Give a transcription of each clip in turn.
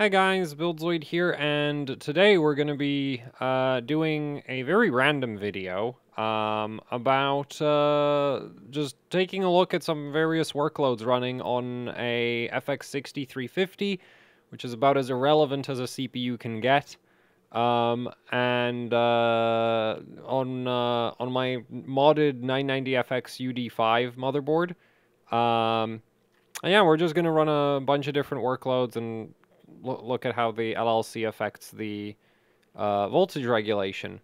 Hi guys, Buildzoid here, and today we're going to be doing a very random video about just taking a look at some various workloads running on a FX6350, which is about as irrelevant as a CPU can get, and on my modded 990FX-UD5 motherboard. Yeah, we're just going to run a bunch of different workloads and look at how the LLC affects the voltage regulation.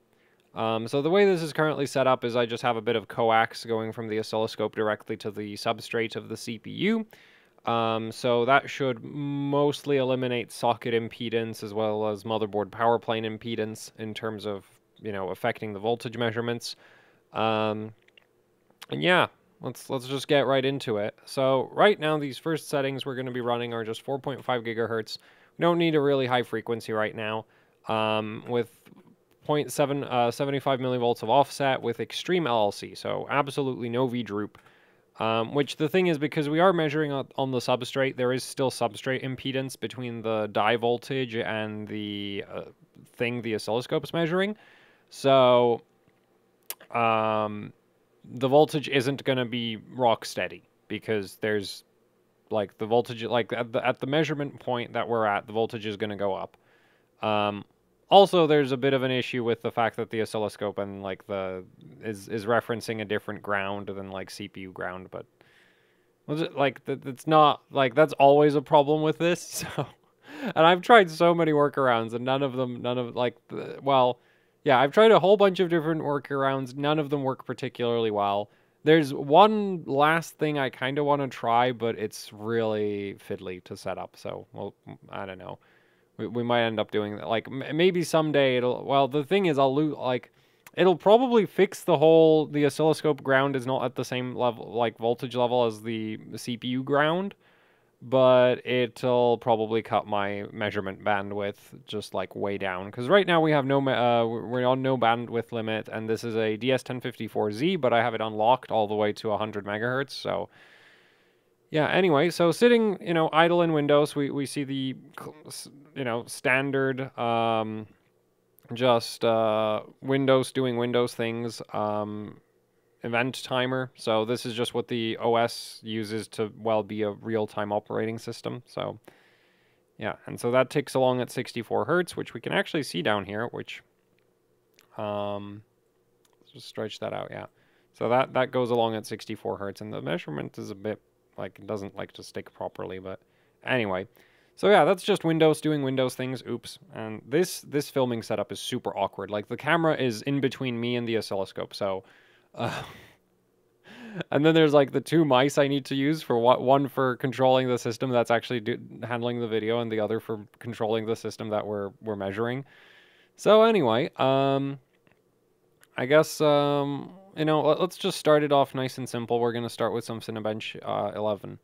So the way this is currently set up is I just have a bit of coax going from the oscilloscope directly to the substrate of the CPU. So that should mostly eliminate socket impedance as well as motherboard power plane impedance in terms of, affecting the voltage measurements. And yeah, let's just get right into it. So right now, these first settings we're going to be running are just 4.5 gigahertz. We don't need a really high frequency right now. With 75 millivolts of offset with extreme LLC, so absolutely no V-droop. Which the thing is, because we are measuring on the substrate, there is still substrate impedance between the die voltage and the thing the oscilloscope is measuring. So the voltage isn't going to be rock steady because there's like the voltage, like at the measurement point that we're at, the voltage is going to go up. Also, there's a bit of an issue with the fact that the oscilloscope and like is referencing a different ground than like CPU ground, but like it's not like that's always a problem with this. So, and I've tried so many workarounds, and none of like well. Yeah, I've tried a whole bunch of different workarounds. None of them work particularly well. There's one last thing I kind of want to try, but it's really fiddly to set up. So, well, I don't know. We might end up doing that. Like, maybe someday it'll... Well, the thing is, it'll probably fix the oscilloscope ground is not at the same level, like, voltage level as the CPU ground. But it'll probably cut my measurement bandwidth just like way down, because right now we have we're on no bandwidth limit, and this is a DS1054Z, but I have it unlocked all the way to 100 megahertz. So yeah, anyway, so sitting idle in Windows, we see the standard just Windows doing Windows things. Event timer. So this is just what the OS uses to, well, be a real-time operating system. So yeah, and so that ticks along at 64 hertz, which we can actually see down here, which let's just stretch that out. Yeah, so that goes along at 64 hertz, and the measurement is a bit like, it doesn't like to stick properly, but anyway. So yeah, that's just Windows doing Windows things. Oops. And this filming setup is super awkward. Like, the camera is in between me and the oscilloscope, so and then there's like the two mice I need to use for one for controlling the system that's actually handling the video, and the other for controlling the system that we're measuring. So anyway, I guess let's just start it off nice and simple. We're gonna start with some Cinebench 11,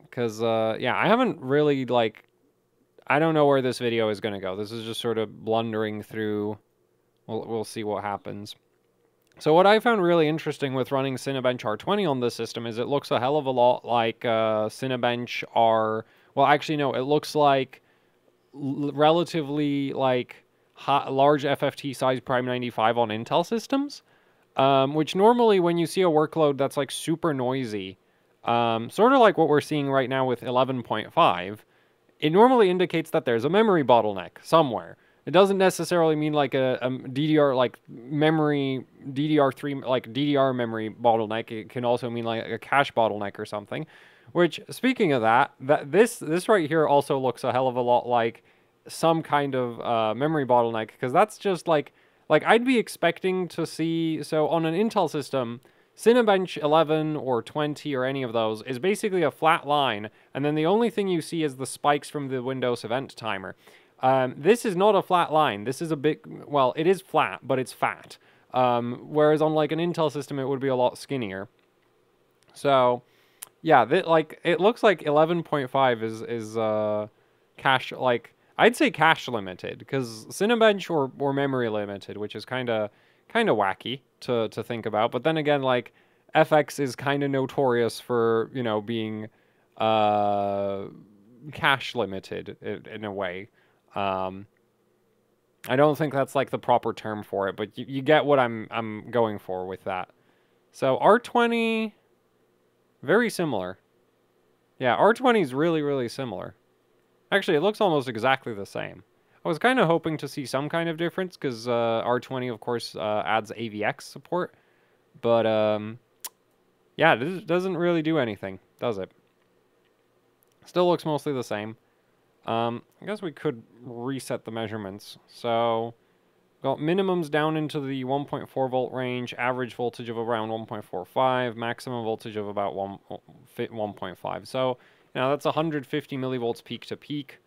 because yeah, I haven't really I don't know where this video is gonna go. This is just sort of blundering through. We'll see what happens. So what I found really interesting with running Cinebench R20 on this system is it looks a hell of a lot like Cinebench R... Well, actually, no, it looks like relatively like large FFT size Prime 95 on Intel systems, which normally when you see a workload that's like super noisy, sort of like what we're seeing right now with 11.5, it normally indicates that there's a memory bottleneck somewhere. It doesn't necessarily mean like a DDR, like memory, DDR3, like DDR memory bottleneck. It can also mean like a cache bottleneck or something. Which, speaking of that this right here also looks a hell of a lot like some kind of memory bottleneck, because that's just like I'd be expecting to see, so on an Intel system, Cinebench 11 or 20 or any of those is basically a flat line, and then the only thing you see is the spikes from the Windows event timer. This is not a flat line. This is a bit, well, it is flat, but it's fat. Whereas on like an Intel system, it would be a lot skinnier. So, yeah, it looks like 11.5 is cache, like, I'd say cache limited, because Cinebench or memory limited, which is kind of wacky to think about. But then again, like, FX is kind of notorious for, being cache limited in a way. I don't think that's like the proper term for it, but you get what I'm going for with that. So R20, very similar. Yeah, R20 is really, really similar. Actually, it looks almost exactly the same. I was kind of hoping to see some kind of difference because R20, of course, adds AVX support. But, yeah, it doesn't really do anything, does it? Still looks mostly the same. I guess we could reset the measurements. So, got minimums down into the 1.4 volt range, average voltage of around 1.45, maximum voltage of about 1.5. So, now that's 150 millivolts peak to peak.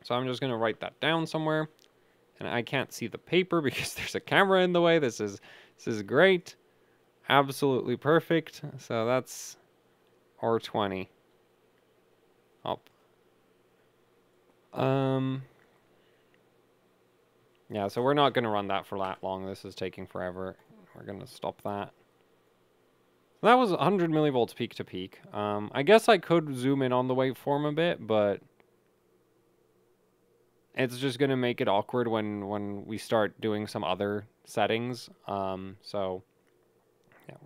So I'm just going to write that down somewhere. And I can't see the paper because there's a camera in the way. This is great. Absolutely perfect. So that's R20. Up. Yeah, so we're not going to run that for that long. This is taking forever. We're going to stop that. That was 100 millivolts peak to peak. I guess I could zoom in on the waveform a bit, but it's just going to make it awkward when we start doing some other settings. So yeah,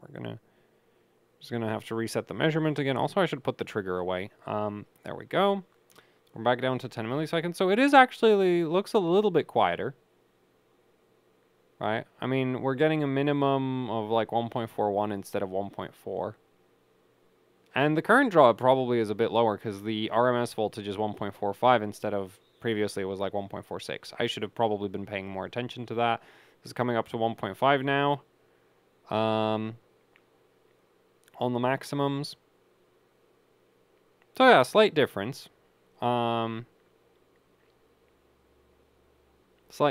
just gonna have to reset the measurement again. Also, I should put the trigger away. There we go. We're back down to 10 milliseconds. So it is actually looks a little bit quieter. Right? I mean, we're getting a minimum of like 1.41 instead of 1.4. And the current draw probably is a bit lower because the RMS voltage is 1.45 instead of previously it was like 1.46. I should have probably been paying more attention to that. This is coming up to 1.5 now. On the maximums. So yeah, slight difference. Slight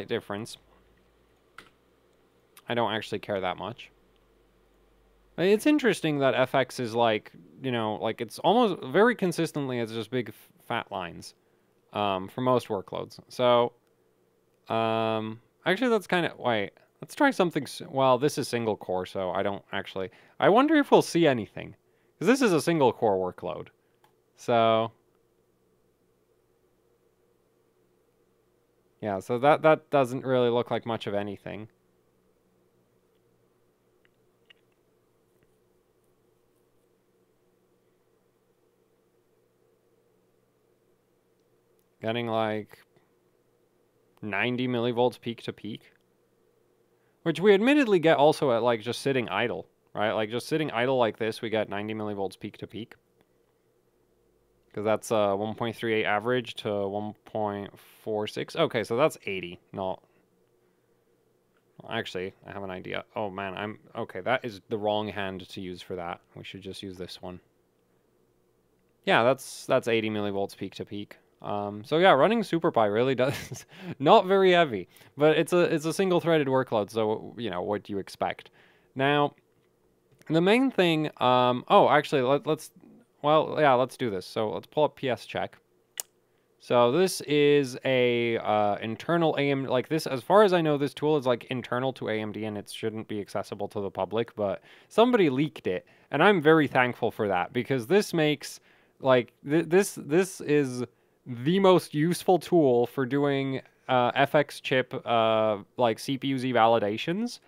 difference. I don't actually care that much. It's interesting that FX is like, you know, like it's almost very consistently it's just big fat lines for most workloads. So, actually that's kind of, wait, let's try something, well, this is single core, so I don't actually, I wonder if we'll see anything. Because this is a single core workload. So, yeah, so that doesn't really look like much of anything. Getting like 90 millivolts peak to peak. Which we admittedly get also at like just sitting idle, right? Like just sitting idle like this, we get 90 millivolts peak to peak. Because that's 1.38 average to 1.46. Okay, so that's 80, not... Actually, I have an idea. Oh man, okay, that is the wrong hand to use for that. We should just use this one. Yeah, that's 80 millivolts peak to peak. So yeah, running SuperPi really does not very heavy, but it's a single threaded workload, so you know what do you expect. Now, the main thing, oh actually let's do this. So let's pull up PS check. So this is a internal AMD, like this, as far as I know, this tool is like internal to AMD and it shouldn't be accessible to the public, but somebody leaked it, and I'm very thankful for that because this makes like this is the most useful tool for doing FX chip like CPU-Z validations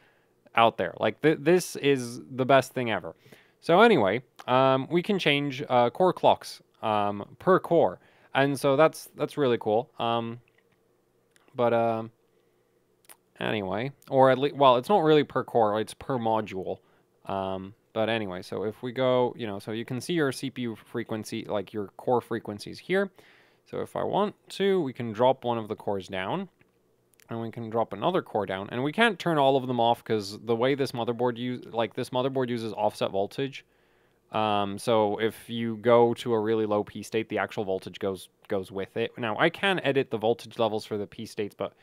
out there. Like this is the best thing ever. So anyway, we can change core clocks per core, and so that's really cool. But anyway, or at least, well, it's not really per core; it's per module. But anyway, so if we go, you know, so you can see your CPU frequency, like your core frequencies here. So if I want to, we can drop one of the cores down, and we can drop another core down, and we can't turn all of them off because the way this motherboard uses offset voltage. So if you go to a really low P state, the actual voltage goes with it. Now I can edit the voltage levels for the P states, but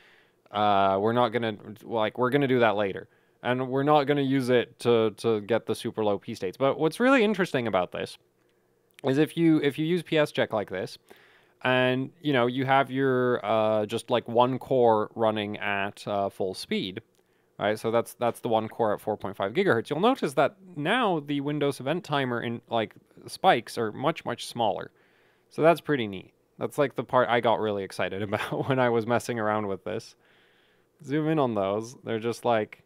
we're not gonna we're gonna do that later, and we're not gonna use it to get the super low P states. But what's really interesting about this is if you use PS check like this. And, you know, you have your just like one core running at full speed, right? So that's the one core at 4.5 gigahertz. You'll notice that now the Windows event timer in like spikes are much, much smaller. So that's pretty neat. That's like the part I got really excited about when I was messing around with this. Zoom in on those. They're just like,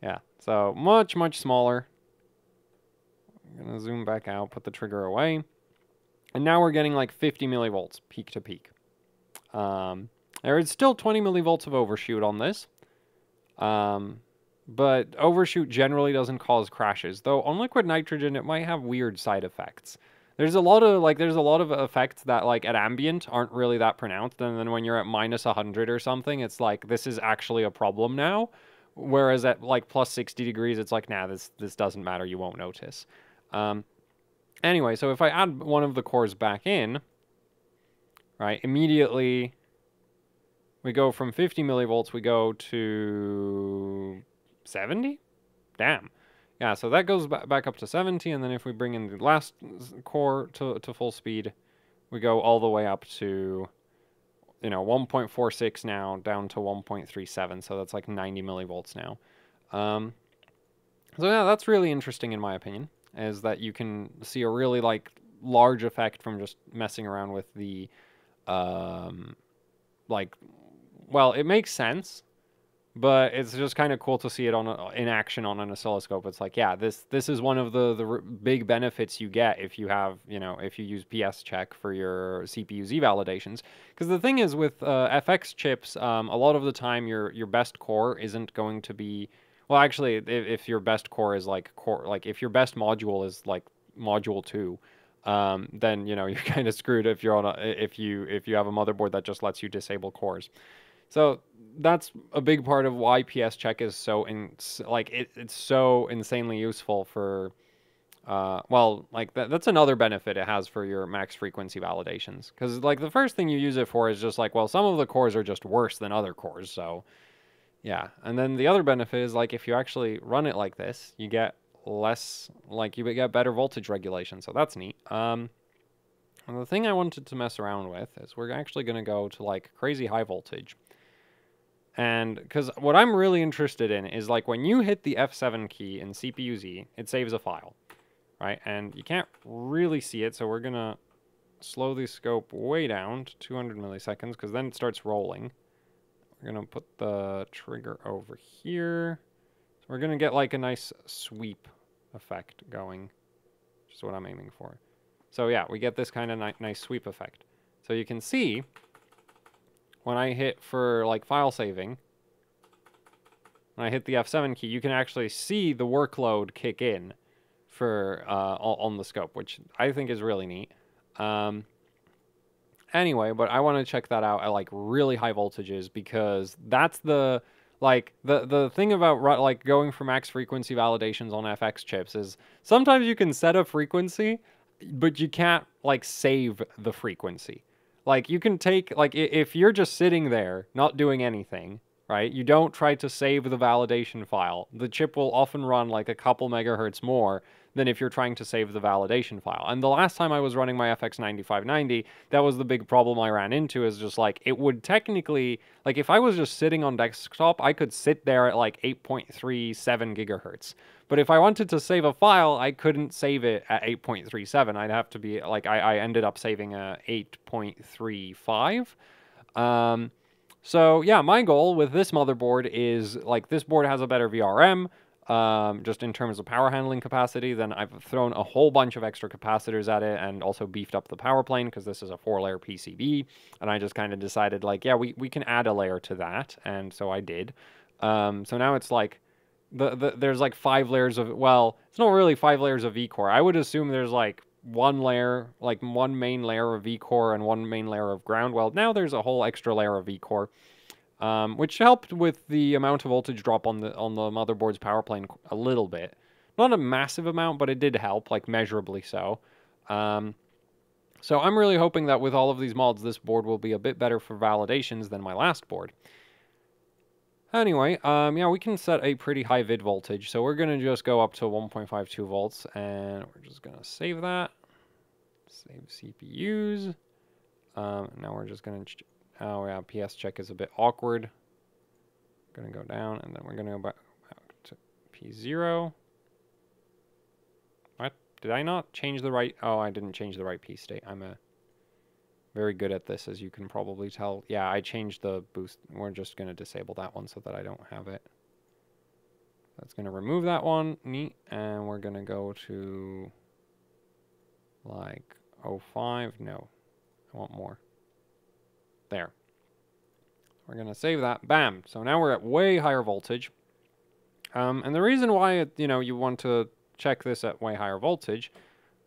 yeah, so much, much smaller. I'm gonna zoom back out, put the trigger away. And now we're getting like 50 millivolts peak to peak. There is still 20 millivolts of overshoot on this. But overshoot generally doesn't cause crashes, though on liquid nitrogen it might have weird side effects. There's a lot of effects that like at ambient aren't really that pronounced, and then when you're at minus 100 or something, it's like this is actually a problem now. Whereas at like plus 60 degrees, it's like, nah, this doesn't matter, you won't notice. Anyway, so if I add one of the cores back in, right, immediately we go from 50 millivolts, we go to 70? Damn. Yeah, so that goes back up to 70, and then if we bring in the last core to full speed, we go all the way up to, 1.46 now, down to 1.37, so that's like 90 millivolts now. So yeah, that's really interesting in my opinion, is that you can see a really like large effect from just messing around with the, well, it makes sense, but it's just kind of cool to see it in action on an oscilloscope. It's like, yeah, this is one of the big benefits you get if you have, if you use PS check for your CPU-Z validations. Because the thing is with FX chips, a lot of the time your best core isn't going to be, well, actually, if your best core is like if your best module is like module 2, then you're kind of screwed if you're on if you have a motherboard that just lets you disable cores. So that's a big part of why PS check is so it's so insanely useful for that's another benefit it has for your max frequency validations, because like the first thing you use it for is just like, well, some of the cores are just worse than other cores, so yeah. And then the other benefit is like if you actually run it like this, you get less, like you get better voltage regulation, so that's neat. And the thing I wanted to mess around with is we're actually going to go to like crazy high voltage. And because what I'm really interested in is like when you hit the F7 key in CPU-Z, it saves a file, right? And you can't really see it, so we're going to slow the scope way down to 200 milliseconds because then it starts rolling. We're going to put the trigger over here. So we're going to get like a nice sweep effect going, which is what I'm aiming for. So yeah, we get this kind of nice sweep effect. So you can see when I hit for like file saving, when I hit the F7 key, you can actually see the workload kick in for on the scope, which I think is really neat. Anyway, but I want to check that out at like really high voltages, because that's the thing about like going for max frequency validations on FX chips is sometimes you can set a frequency, but you can't like save the frequency. Like you can take, like if you're just sitting there not doing anything, right? You don't try to save the validation file. The chip will often run like a couple megahertz more than if you're trying to save the validation file. And the last time I was running my FX9590, that was the big problem I ran into, is just like it would technically, like if I was just sitting on desktop, I could sit there at like 8.37 gigahertz. But if I wanted to save a file, I couldn't save it at 8.37. I'd have to be like, I ended up saving a 8.35. So yeah, my goal with this motherboard is like this board has a better VRM, just in terms of power handling capacity. Then I've thrown a whole bunch of extra capacitors at it and also beefed up the power plane because this is a 4-layer PCB. And I just kind of decided like, yeah, we can add a layer to that. And so I did. So now it's like, there's like 5 layers of, well, it's not really 5 layers of Vcore. I would assume there's like one layer, like one main layer of Vcore and one main layer of ground. Well, now there's a whole extra layer of Vcore, which helped with the amount of voltage drop on the motherboard's power plane a little bit. Not a massive amount, but it did help, like measurably so. So I'm really hoping that with all of these mods, this board will be a bit better for validations than my last board. Anyway, yeah, we can set a pretty high vid voltage, so we're going to just go up to 1.52 volts, and we're just going to save that. Save CPUs. Now we're just going to, oh yeah, PS check is a bit awkward. Going to go down, and then we're going to go back to P0. What? Did I not change the right... Oh, I didn't change the right P state. I'm very good at this, as you can probably tell. Yeah, I changed the boost. We're just going to disable that one so that I don't have it. That's going to remove that one. Neat. And we're going to go to... like 05. No, I want more. There. We're going to save that. Bam. So now we're at way higher voltage. And the reason why, you want to check this at way higher voltage,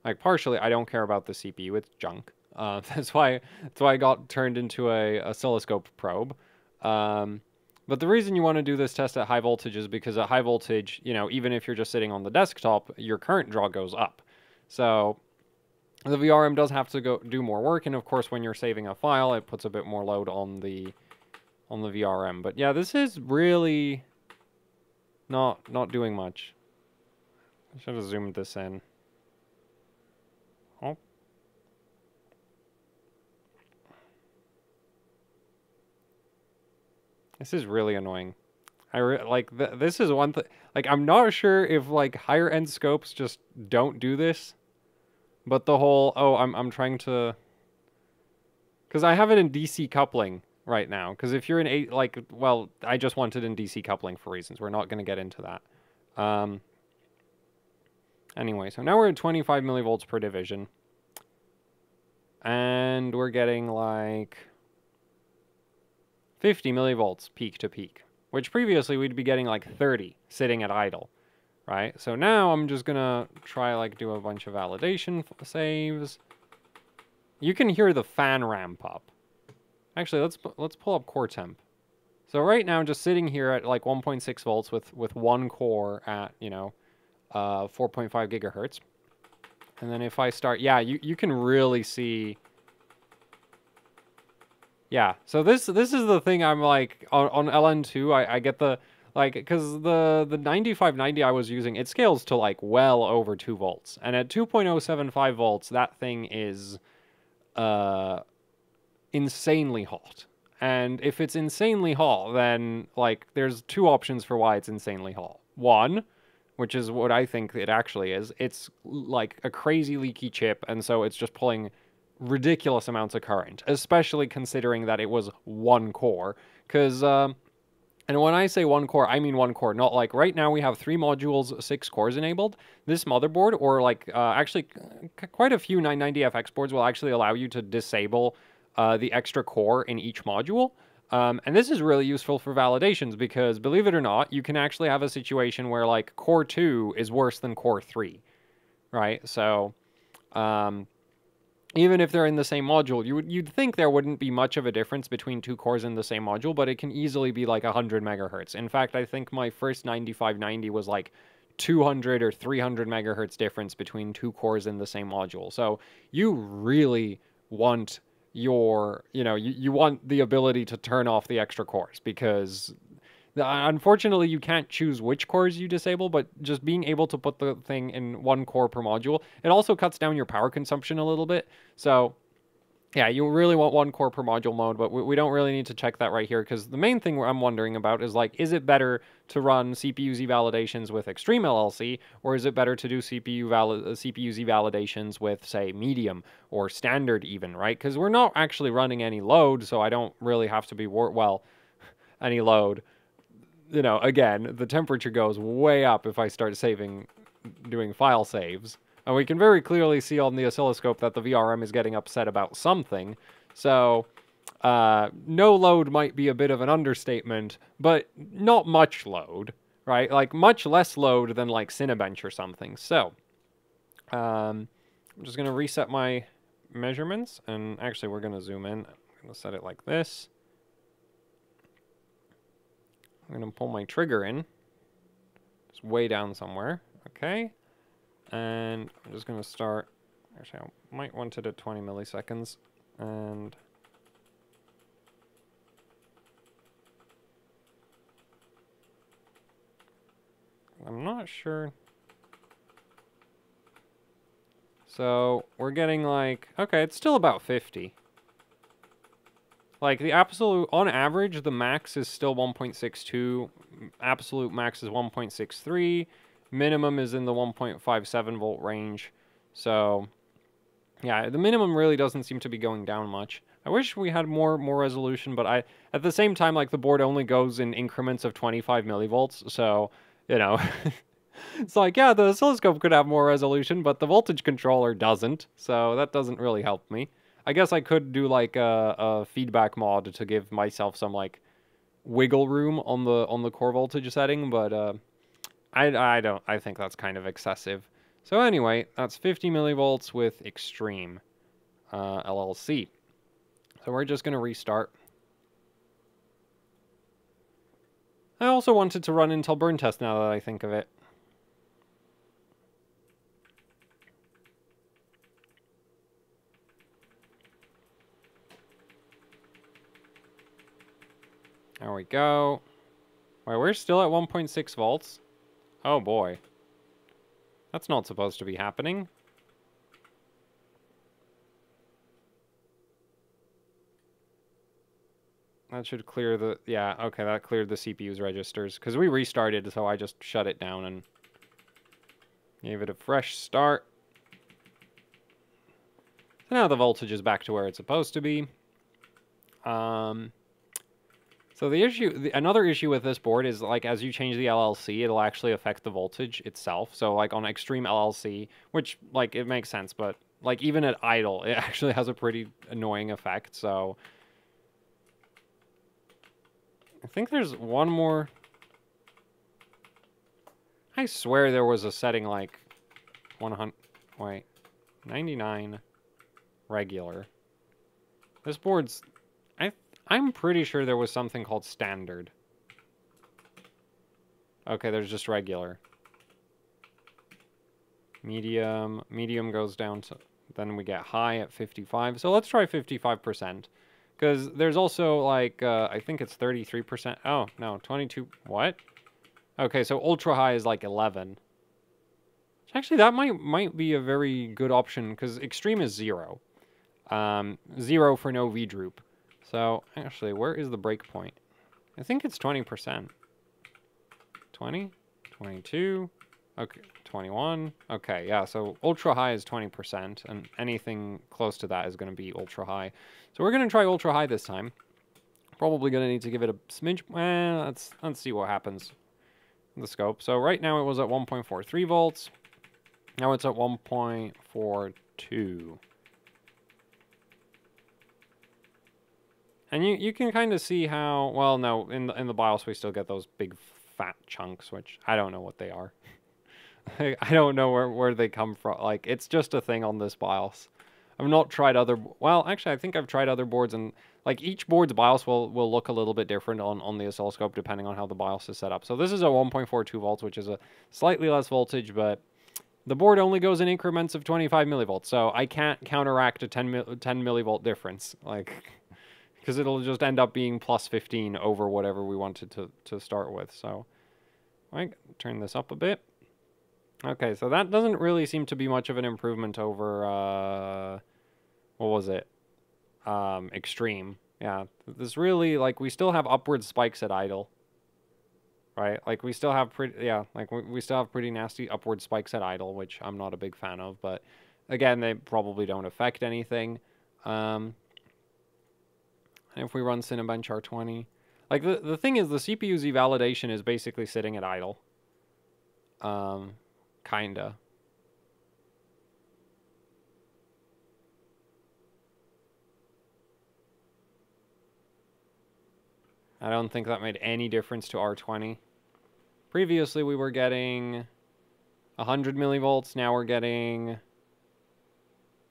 like partially, I don't care about the CPU. It's junk. That's why I got turned into a oscilloscope probe. But the reason you want to do this test at high voltage is because at high voltage, even if you're just sitting on the desktop, your current draw goes up. So the VRM does have to go do more work, and of course, when you're saving a file, it puts a bit more load on the VRM. But yeah, this is really not doing much. I should have zoomed this in. Oh. This is really annoying. This is one thing. Like, I'm not sure if like higher end scopes just don't do this, but the whole I'm trying to, because I have it in DC coupling right now. Because if you're in I just want it in DC coupling for reasons. We're not going to get into that. Anyway, so now we're at 25 millivolts per division, and we're getting like 50 millivolts peak to peak, which previously we'd be getting like 30 sitting at idle, right? So now I'm just gonna try do a bunch of validation saves. You can hear the fan ramp up. Actually, let's pull up core temp. So right now, just sitting here at like 1.6 volts with one core at 4.5 gigahertz, and then if I start, yeah, you can really see. Yeah, so this is the thing. I'm like on LN2, I get the because the 9590 I was using, it scales to like well over 2 volts, and at 2.075 volts that thing is insanely hot. And if it's insanely hot, then like there's two options for why it's insanely hot. One, which is what I think it actually is, it's like a crazy leaky chip, and so it's just pulling ridiculous amounts of current, especially considering that it was one core. Because, and when I say one core, I mean one core, not like right now we have 3 modules, 6 cores enabled. This motherboard, or like actually quite a few 990FX boards will actually allow you to disable the extra core in each module. And this is really useful for validations because, believe it or not, you can actually have a situation where like core 2 is worse than core 3, right? So, even if they're in the same module, you'd think there wouldn't be much of a difference between 2 cores in the same module, but it can easily be like 100 megahertz. In fact, I think my first 9590 was like 200 or 300 megahertz difference between 2 cores in the same module. So you really want your, you want the ability to turn off the extra cores, because unfortunately you can't choose which cores you disable, but just being able to put the thing in 1 core per module, it also cuts down your power consumption a little bit. So yeah, you really want 1 core per module mode, but we don't really need to check that right here, because the main thing I'm wondering about is like, is it better to run CPU-Z validations with Extreme LLC, or is it better to do CPU-Z validations with, say, medium or standard even, right? Because we're not actually running any load, so I don't really have to be, any load. Again, the temperature goes way up if I start doing file saves. And we can very clearly see on the oscilloscope that the VRM is getting upset about something. So, no load might be a bit of an understatement, but not much load, right? Like, much less load than, like, Cinebench or something. So, I'm just going to reset my measurements. And actually, we're going to zoom in. I'm going to set it like this. I'm going to pull my trigger in. It's way down somewhere. Okay. And I'm just going to start. Actually, I might want it at 20 milliseconds. And I'm not sure. So we're getting like, okay, it's still about 50. Like, the absolute, on average, the max is still 1.62, absolute max is 1.63, minimum is in the 1.57 volt range. So, yeah, the minimum really doesn't seem to be going down much. I wish we had more resolution, but at the same time, like, the board only goes in increments of 25 millivolts, so, you know, it's like, yeah, the oscilloscope could have more resolution, but the voltage controller doesn't, so that doesn't really help me. I guess I could do, like, a feedback mod to give myself some, like, wiggle room on the core voltage setting, but I think that's kind of excessive. So anyway, that's 50 millivolts with extreme LLC. So we're just going to restart. I also wanted to run Intel burn test now that I think of it. There we go. Wait, we're still at 1.6 volts? Oh boy. That's not supposed to be happening. That should clear the... Yeah, okay, that cleared the CPU's registers. Because we restarted, so I just shut it down and gave it a fresh start. So now the voltage is back to where it's supposed to be. So the issue, another issue with this board is, like, as you change the LLC, it'll actually affect the voltage itself. So, like, on extreme LLC, which, like, it makes sense, but, like, even at idle, it actually has a pretty annoying effect, so... I think there's one more... I swear there was a setting, like, 100... Wait. 99 regular. This board's... I'm pretty sure there was something called standard. Okay, there's just regular. Medium. Medium goes down to... Then we get high at 55. So let's try 55%. Because there's also, like, I think it's 33%. Oh, no, 22... What? Okay, so ultra high is, like, 11. Actually, that might be a very good option, because extreme is 0. 0 for no V-droop. So, actually, where is the breakpoint? I think it's 20%. 20? 22? Okay, 21. Okay, yeah, so ultra high is 20%, and anything close to that is going to be ultra high. So we're going to try ultra high this time. Probably going to need to give it a smidge... let's see what happens in the scope. So right now it was at 1.43 volts. Now it's at 1.42. And you can kind of see how... Well, no, in the BIOS we still get those big fat chunks, which I don't know what they are. I don't know where they come from. Like, it's just a thing on this BIOS. I've not tried other... Well, actually, I think I've tried other boards, and, like, each board's BIOS will look a little bit different on the oscilloscope, depending on how the BIOS is set up. So this is a 1.42 volts, which is a slightly less voltage, but the board only goes in increments of 25 millivolts, so I can't counteract a 10 millivolt difference. Like... Because it'll just end up being plus 15 over whatever we wanted to start with. So, right, turn this up a bit. Okay, so that doesn't really seem to be much of an improvement over, what was it? Extreme. Yeah, this really, like, we still have upward spikes at idle. Right, like, we still have pretty, yeah, like, we still have pretty nasty upward spikes at idle, which I'm not a big fan of, but, again, they probably don't affect anything. If we run Cinebench R20. Like, the thing is, the CPU's validation is basically sitting at idle. Kinda. I don't think that made any difference to R20. Previously, we were getting 100 millivolts. Now we're getting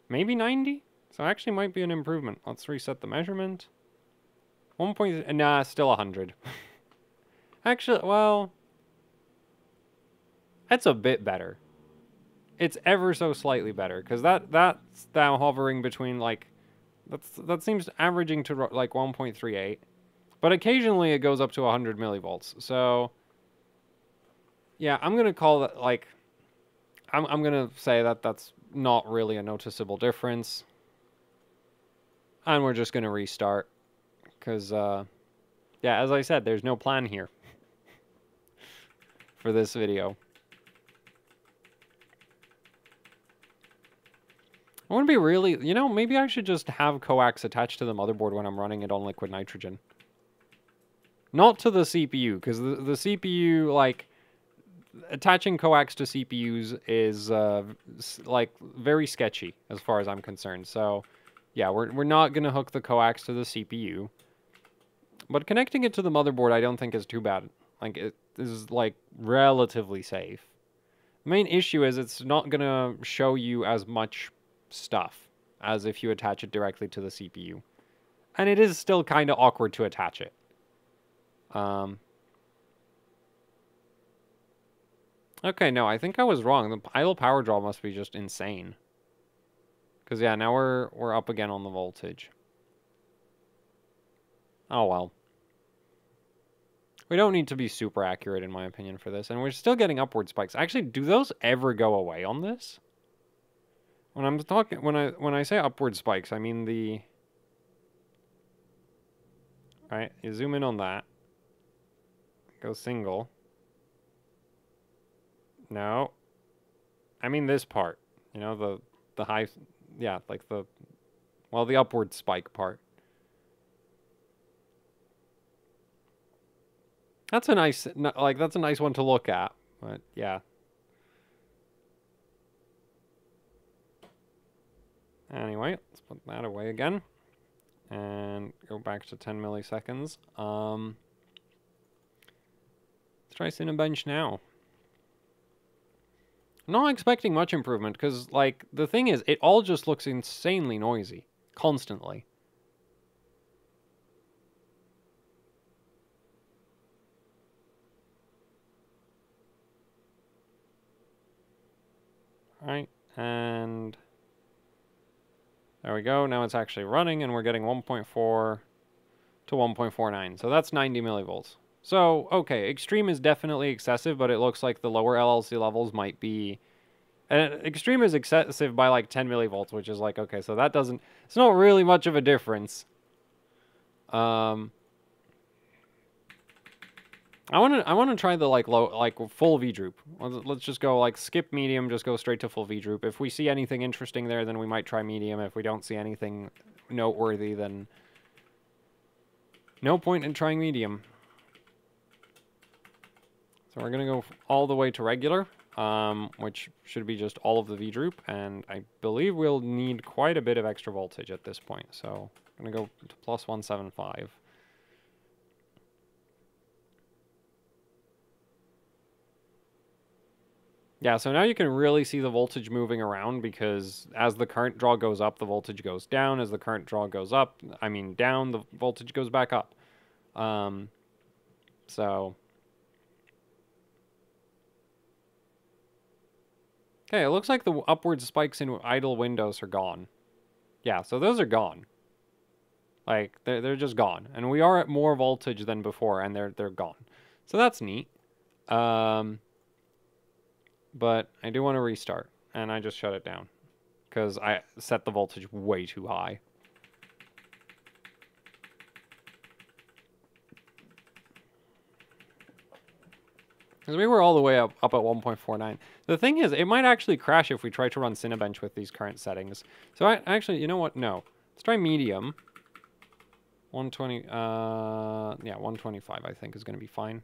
maybe 90? So actually might be an improvement. Let's reset the measurement. 1 point... Nah, still 100. Actually, well... That's a bit better. It's ever so slightly better, because that's now hovering between, like... That seems averaging to, like, 1.38. But occasionally it goes up to 100 millivolts, so... Yeah, I'm going to call that, like... I'm going to say that that's not really a noticeable difference. And we're just going to restart. Because, yeah, as I said, there's no plan here for this video. I want to be really, you know, maybe I should just have coax attached to the motherboard when I'm running it on liquid nitrogen. Not to the CPU, because the CPU, like, attaching coax to CPUs is, like, very sketchy as far as I'm concerned. So, yeah, we're not going to hook the coax to the CPU. But connecting it to the motherboard I don't think is too bad. Like, it is, like, relatively safe. The main issue is it's not going to show you as much stuff as if you attach it directly to the CPU. And it is still kind of awkward to attach it. Okay, no, I think I was wrong. The idle power draw must be just insane. Because, yeah, now we're up again on the voltage. Oh, well. We don't need to be super accurate, in my opinion, for this. And we're still getting upward spikes. Actually, do those ever go away on this? When I'm talking, when I say upward spikes, I mean the... Right, you zoom in on that. Go single. No. I mean this part. You know, the high... Yeah, like the... Well, the upward spike part. That's a nice... Like, that's a nice one to look at. But, yeah. Anyway, let's put that away again. And go back to 10 milliseconds. Let's try Cinebench now. I'm not expecting much improvement, because, like, the thing is, it all just looks insanely noisy. Constantly. Alright, and... There we go, now it's actually running, and we're getting 1.4 to 1.49. So that's 90 millivolts. So, okay, extreme is definitely excessive, but it looks like the lower LLC levels might be... And extreme is excessive by like 10 millivolts, which is like, okay, so that doesn't... It's not really much of a difference. I want to try the like low, like full V droop. Let's just go like skip medium, just go straight to full V droop. If we see anything interesting there, then we might try medium. If we don't see anything noteworthy, then no point in trying medium. So we're gonna go all the way to regular, which should be just all of the V droop, and I believe we'll need quite a bit of extra voltage at this point. So I'm gonna go to plus 175. Yeah, so now you can really see the voltage moving around, because as the current draw goes up, the voltage goes down. As the current draw goes up, I mean down, the voltage goes back up. So... Okay, it looks like the upward spikes in idle windows are gone. Yeah, so those are gone. Like, they're just gone. And we are at more voltage than before, and they're gone. So that's neat. But I do want to restart, and I just shut it down, because I set the voltage way too high. Because we were all the way up at 1.49. The thing is, it might actually crash if we try to run Cinebench with these current settings. So actually, you know what? No. Let's try medium. 120, yeah, 125 I think is going to be fine.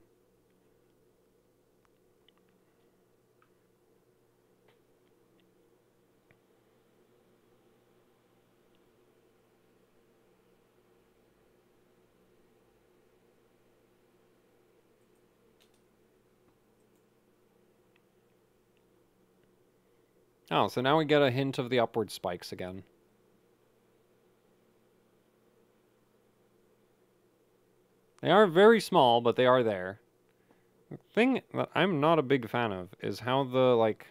Oh, so now we get a hint of the upward spikes again. They are very small, but they are there. The thing that I'm not a big fan of is how the, like,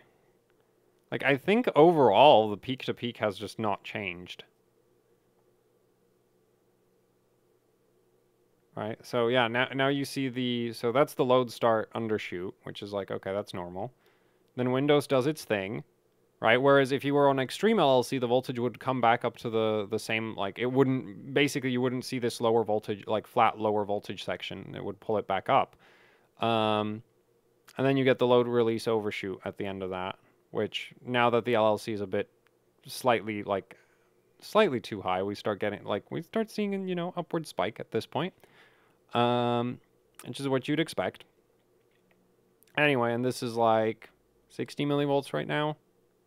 I think overall the peak to peak has just not changed. Right, so yeah, now you see the, so that's the load start undershoot, which is like, okay, that's normal. Then Windows does its thing. Right, whereas if you were on extreme LLC, the voltage would come back up to the same, like, it wouldn't, basically you wouldn't see this lower voltage, like, flat lower voltage section. It would pull it back up. And then you get the load release overshoot at the end of that, which, now that the LLC is a bit slightly like slightly too high. We start getting like we start seeing, you know, upward spike at this point, which is what you'd expect. Anyway, and this is like 60 millivolts right now.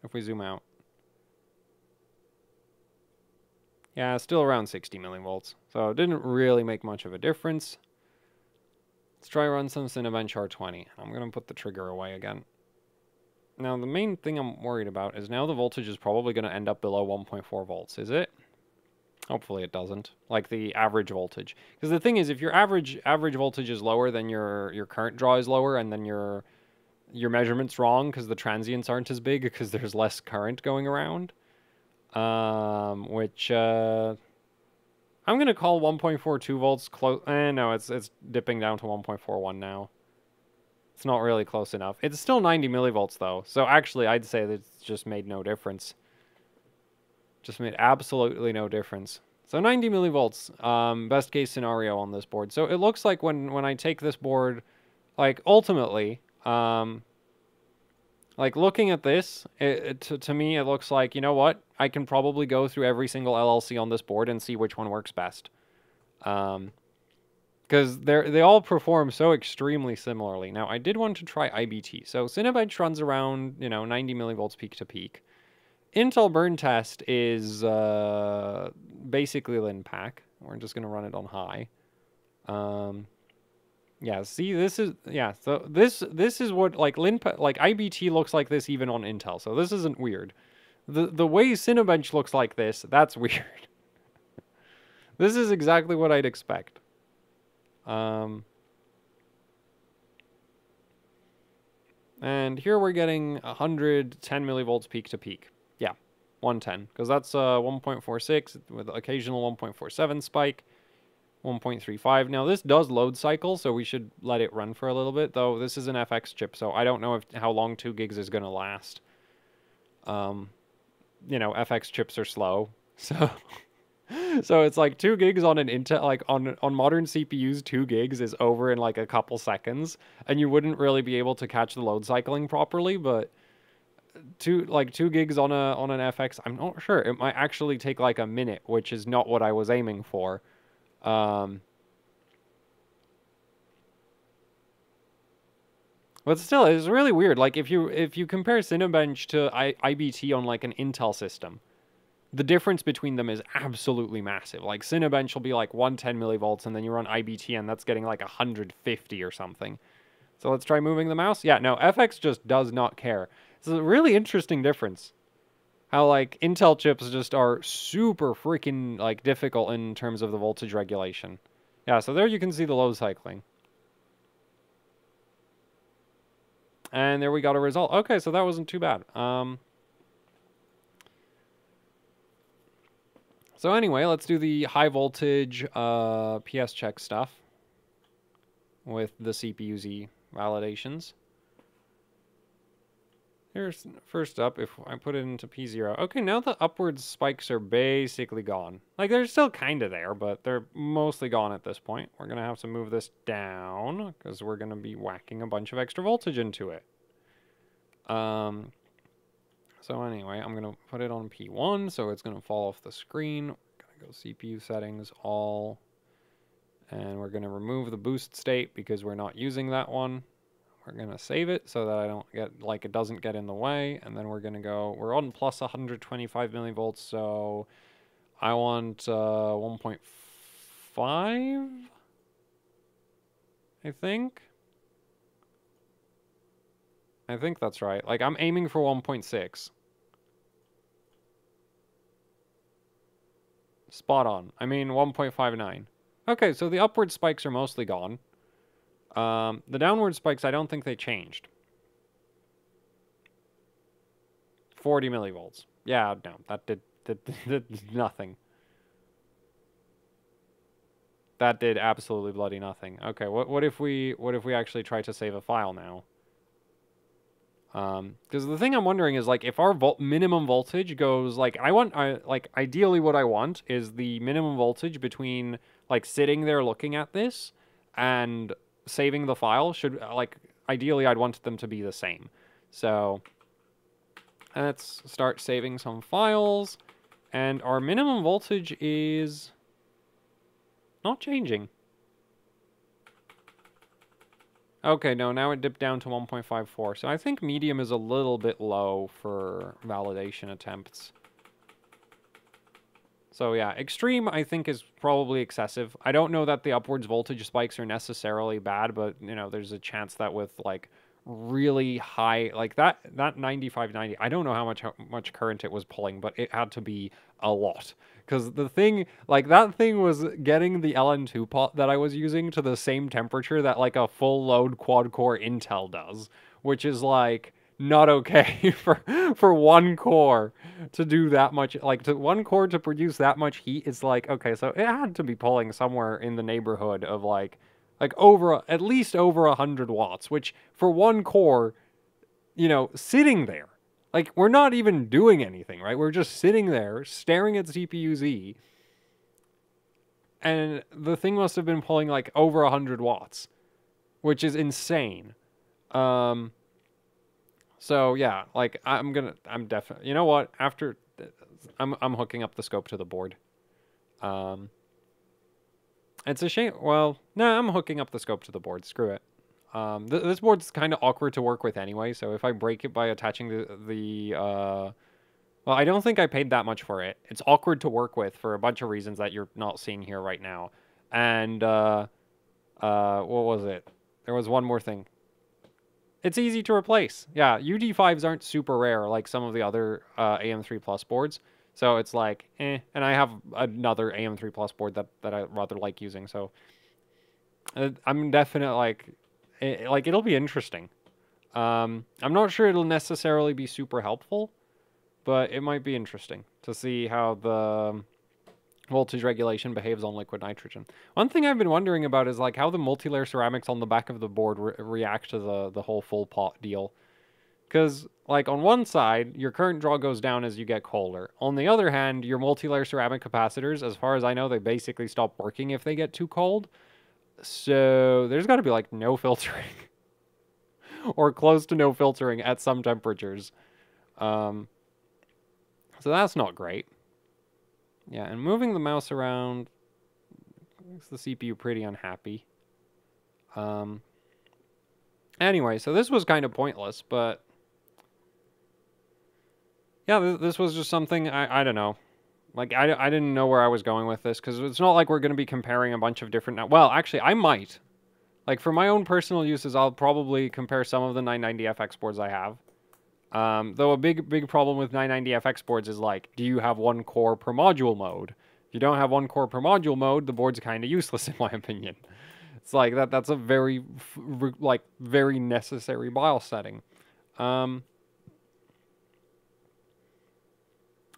If we zoom out, yeah, still around 60 millivolts. So it didn't really make much of a difference. Let's try run some Cinebench R20. I'm gonna put the trigger away again. Now the main thing I'm worried about is now the voltage is probably gonna end up below 1.4 volts. Is it? Hopefully it doesn't. Like the average voltage. Because the thing is, if your average voltage is lower, then your current draw is lower, and then your measurement's wrong because the transients aren't as big because there's less current going around. Which I'm gonna call 1.42 volts close. No, it's dipping down to 1.41 now. It's not really close enough. It's still 90 millivolts though, so actually I'd say that it's just made no difference. Just made absolutely no difference. So 90 millivolts, best case scenario on this board. So it looks like when I take this board, like ultimately, like looking at this, to me it looks like, you know what? I can probably go through every single LLC on this board and see which one works best. Because they all perform so extremely similarly. Now, I did want to try IBT. So Cinebench runs around, you know, 90 millivolts peak to peak. Intel burn test is basically LinPack. We're just going to run it on high. Yeah, see, this is, yeah, so this is what, like, like, IBT looks like this even on Intel, so this isn't weird. The way Cinebench looks like this, that's weird. This is exactly what I'd expect. And here we're getting 110 millivolts peak to peak. Yeah, 110, because that's 1.46 with occasional 1.47 spike. 1.35. Now this does load cycle, so we should let it run for a little bit, though this is an FX chip, so I don't know how long 2 gigs is going to last. You know, FX chips are slow, so so it's like 2 gigs on an Intel, like on modern CPUs, 2 gigs is over in like a couple seconds, and you wouldn't really be able to catch the load cycling properly, but 2 gigs on an FX, I'm not sure. It might actually take like a minute, which is not what I was aiming for. But still, it's really weird. Like if you compare Cinebench to IBT on like an Intel system, the difference between them is absolutely massive. Like Cinebench will be like 110 millivolts, and then you run IBT, and that's getting like 150 or something. So let's try moving the mouse. Yeah, no, FX just does not care. It's a really interesting difference. How like Intel chips just are super freaking like difficult in terms of the voltage regulation. Yeah, so there you can see the load cycling. And there we got a result. Okay, so that wasn't too bad. So anyway, let's do the high voltage PS check stuff with the CPU-Z validations. Here's first up, if I put it into P0. Okay, now the upward spikes are basically gone. Like, they're still kind of there, but they're mostly gone at this point. We're going to have to move this down, because we're going to be whacking a bunch of extra voltage into it. So anyway, I'm going to put it on P1, so it's going to fall off the screen. We're going to go CPU settings, all. And we're going to remove the boost state, because we're not using that one. We're going to save it so that I don't get, like, it doesn't get in the way. And then we're going to go, we're on plus 125 millivolts, so I want 1.5, I think. I think that's right. Like, I'm aiming for 1.6. Spot on. I mean, 1.59. Okay, so the upward spikes are mostly gone. The downward spikes, I don't think they changed. 40 millivolts. Yeah, no, that did nothing. That did absolutely bloody nothing. Okay, what if we actually try to save a file now? Because the thing I'm wondering is, like, if our minimum voltage goes, like, like, ideally what I want is the minimum voltage between, like, sitting there looking at this and saving the file should, like, ideally I'd want them to be the same. So Let's start saving some files. And our minimum voltage is not changing. Okay, no, now it dipped down to 1.54. So I think medium is a little bit low for validation attempts. So yeah, extreme I think is probably excessive. I don't know that the upwards voltage spikes are necessarily bad, but you know, there's a chance that with like really high, like that 9590, I don't know how much current it was pulling, but it had to be a lot. Because the thing, like that thing was getting the LN2 pot that I was using to the same temperature that like a full load quad core Intel does, which is like not okay for one core to do that much, like to one core to produce that much heat. It's like, okay, so it had to be pulling somewhere in the neighborhood of like over at least over 100 watts, which for one core, you know, sitting there, like we're not even doing anything, right? We're just sitting there staring at CPU Z, and the thing must have been pulling like over 100 watts, which is insane. So yeah, like I'm definitely, you know what? After I'm hooking up the scope to the board. It's a shame. Well, no, I'm hooking up the scope to the board. Screw it. This board's kind of awkward to work with anyway. So if I break it by attaching well, I don't think I paid that much for it. It's awkward to work with for a bunch of reasons that you're not seeing here right now. And what was it? There was one more thing. It's easy to replace. Yeah, UD5s aren't super rare like some of the other AM3 Plus boards. So it's like, eh. And I have another AM3 Plus board that I rather like using. So I'm definitely like it'll be interesting. I'm not sure it'll necessarily be super helpful, but it might be interesting to see how the voltage regulation behaves on liquid nitrogen. One thing I've been wondering about is like how the multi-layer ceramics on the back of the board react to the whole full pot deal. Because like on one side, your current draw goes down as you get colder. On the other hand, your multi-layer ceramic capacitors, as far as I know, they basically stop working if they get too cold. So there's got to be like no filtering or close to no filtering at some temperatures. So that's not great. Yeah, and moving the mouse around makes the CPU pretty unhappy. Anyway, so this was kind of pointless, but yeah, this was just something, I don't know. Like, I didn't know where I was going with this, because it's not like we're going to be comparing a bunch of different... Well, actually, I might. Like, for my own personal uses, I'll probably compare some of the 990FX boards I have. Though a big problem with 990FX boards is, like, do you have one core per module mode? If you don't have one core per module mode, the board's kind of useless, in my opinion. It's like, that's a very, very necessary BIOS setting.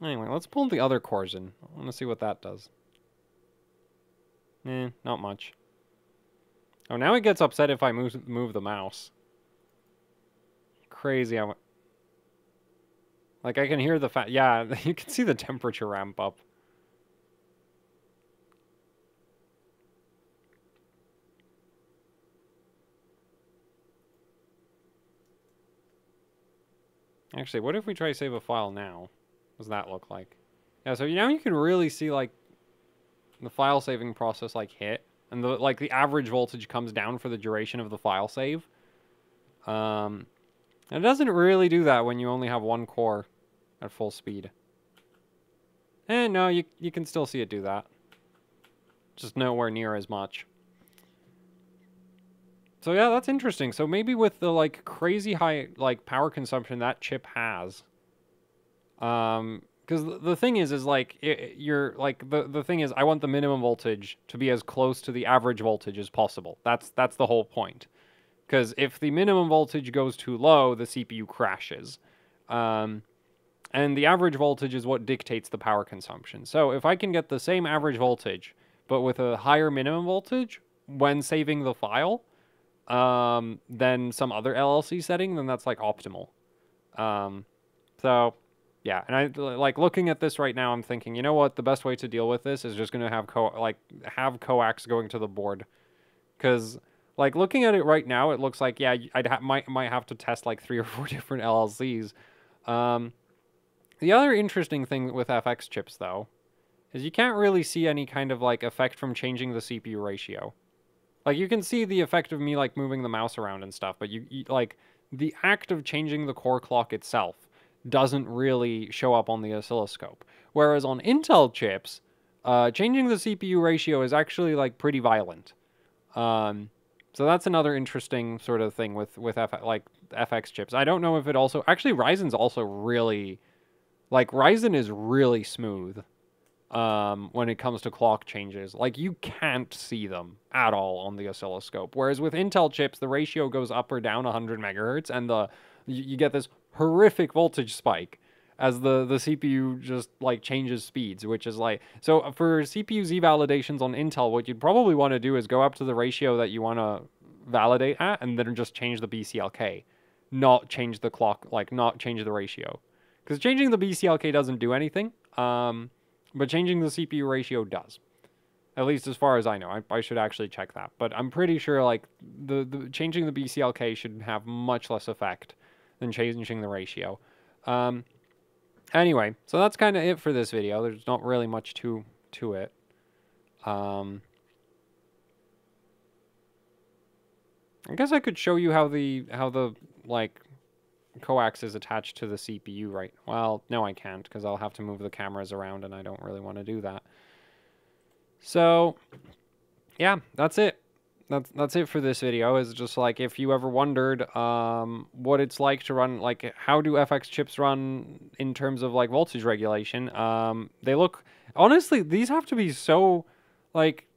Anyway, let's pull the other cores in. I want to see what that does. Not much. Oh, now it gets upset if I move the mouse. Crazy. Like, I can hear the yeah, you can see the temperature ramp up. Actually, what if we try to save a file now? What does that look like? Yeah, so now you can really see, like, the file saving process, like, hit. And, the average voltage comes down for the duration of the file save. And it doesn't really do that when you only have one core at full speed. And no, you can still see it do that. Just nowhere near as much. So yeah, that's interesting. So maybe with the, like, crazy high, like, power consumption that chip has... because the thing is like, the thing is, I want the minimum voltage to be as close to the average voltage as possible. That's the whole point. Because if the minimum voltage goes too low, the CPU crashes. And the average voltage is what dictates the power consumption. So if I can get the same average voltage, but with a higher minimum voltage when saving the file, than some other LLC setting, then that's like optimal. So yeah, and I like looking at this right now, I'm thinking, you know what, the best way to deal with this is just going to have coax going to the board. Cuz like looking at it right now, it looks like, yeah, might have to test like 3 or 4 different LLCs. The other interesting thing with FX chips, though, is you can't really see any kind of, like, effect from changing the CPU ratio. Like, you can see the effect of me, like, moving the mouse around and stuff, but you like, the act of changing the core clock itself doesn't really show up on the oscilloscope. Whereas on Intel chips, changing the CPU ratio is actually, like, pretty violent. So that's another interesting sort of thing with FX chips. I don't know if it also... Actually, Ryzen's also really... Like, Ryzen is really smooth when it comes to clock changes. Like, you can't see them at all on the oscilloscope. Whereas with Intel chips, the ratio goes up or down 100 megahertz, and you get this horrific voltage spike as the CPU just, like, changes speeds, which is like... So for CPU Z validations on Intel, what you'd probably want to do is go up to the ratio that you want to validate at, and then just change the BCLK. Not change the clock, like, not change the ratio. Because changing the BCLK doesn't do anything, but changing the CPU ratio does. At least as far as I know. I should actually check that. But I'm pretty sure, like, the changing the BCLK should have much less effect than changing the ratio. Anyway, so that's kind of it for this video. There's not really much to it. I guess I could show you how the like, coax is attached to the CPU, right? Well, no, I can't, because I'll have to move the cameras around, and I don't really want to do that. So, yeah, that's it. That's it for this video. Is just like, if you ever wondered what it's like to run, like, how do FX chips run in terms of, like, voltage regulation, they look, honestly, these have to be so, like,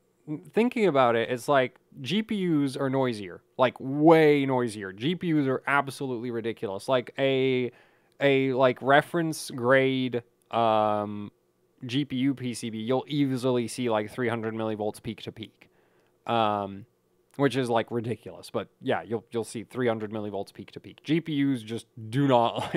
thinking about it, it's like GPUs are noisier, like, way noisier. GPUs are absolutely ridiculous. Like a like, reference grade GPU PCB, you'll easily see like 300 millivolts peak to peak, which is, like, ridiculous. But yeah, you'll see 300 millivolts peak to peak. GPUs just do not,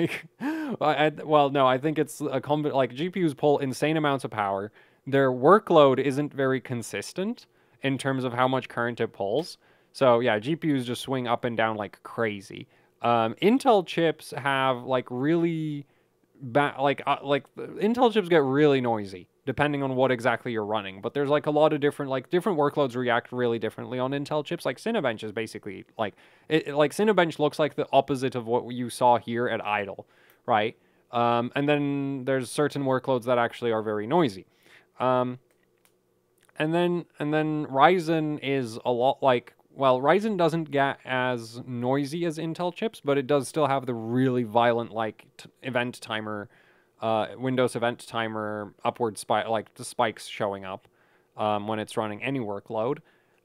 like, well, no, I think it's a like, GPUs pull insane amounts of power. Their workload isn't very consistent in terms of how much current it pulls. So yeah, GPUs just swing up and down like crazy. Intel chips have, like, really Intel chips get really noisy depending on what exactly you're running. But there's, like, a lot of different workloads react really differently on Intel chips. Like, Cinebench is basically like Cinebench looks like the opposite of what you saw here at idle, right? And then there's certain workloads that actually are very noisy. And then Ryzen is a lot like, well, Ryzen doesn't get as noisy as Intel chips, but it does still have the really violent, like, event timer, Windows event timer upward spike, like the spikes showing up when it's running any workload.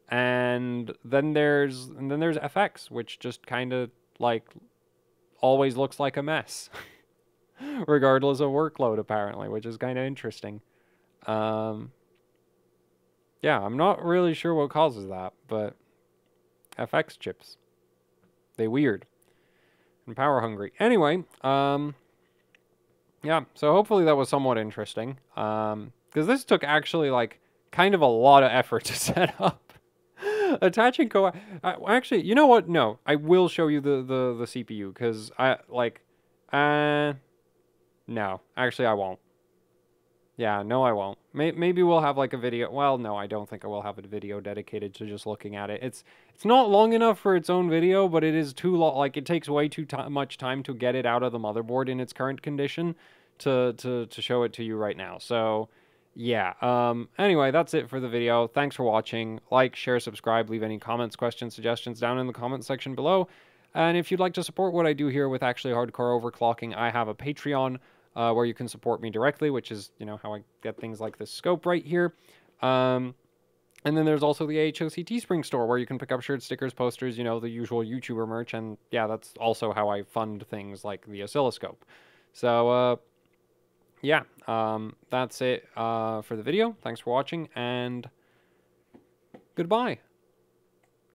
And then there's FX, which just kind of, like, always looks like a mess, regardless of workload, apparently, which is kind of interesting. Yeah, I'm not really sure what causes that, but FX chips, they weird and power hungry. Anyway, yeah, so hopefully that was somewhat interesting, because this took actually, like, kind of a lot of effort to set up. Attaching actually, you know what? No, I will show you the CPU, because no, actually I won't. Yeah, no, I won't. Maybe we'll have, like, a video. Well, no, I don't think I will have a video dedicated to just looking at it. It's not long enough for its own video, but it is too long. Like, it takes way too much time to get it out of the motherboard in its current condition to show it to you right now. So, yeah. Anyway, that's it for the video. Thanks for watching. Like, share, subscribe, leave any comments, questions, suggestions down in the comment section below. And if you'd like to support what I do here with actually hardcore overclocking, I have a Patreon, where you can support me directly, which is, you know, how I get things like this scope right here. And then there's also the AHOC Teespring store, where you can pick up shirts, stickers, posters, you know, the usual YouTuber merch. And yeah, that's also how I fund things like the oscilloscope. So, yeah, that's it for the video. Thanks for watching, and goodbye.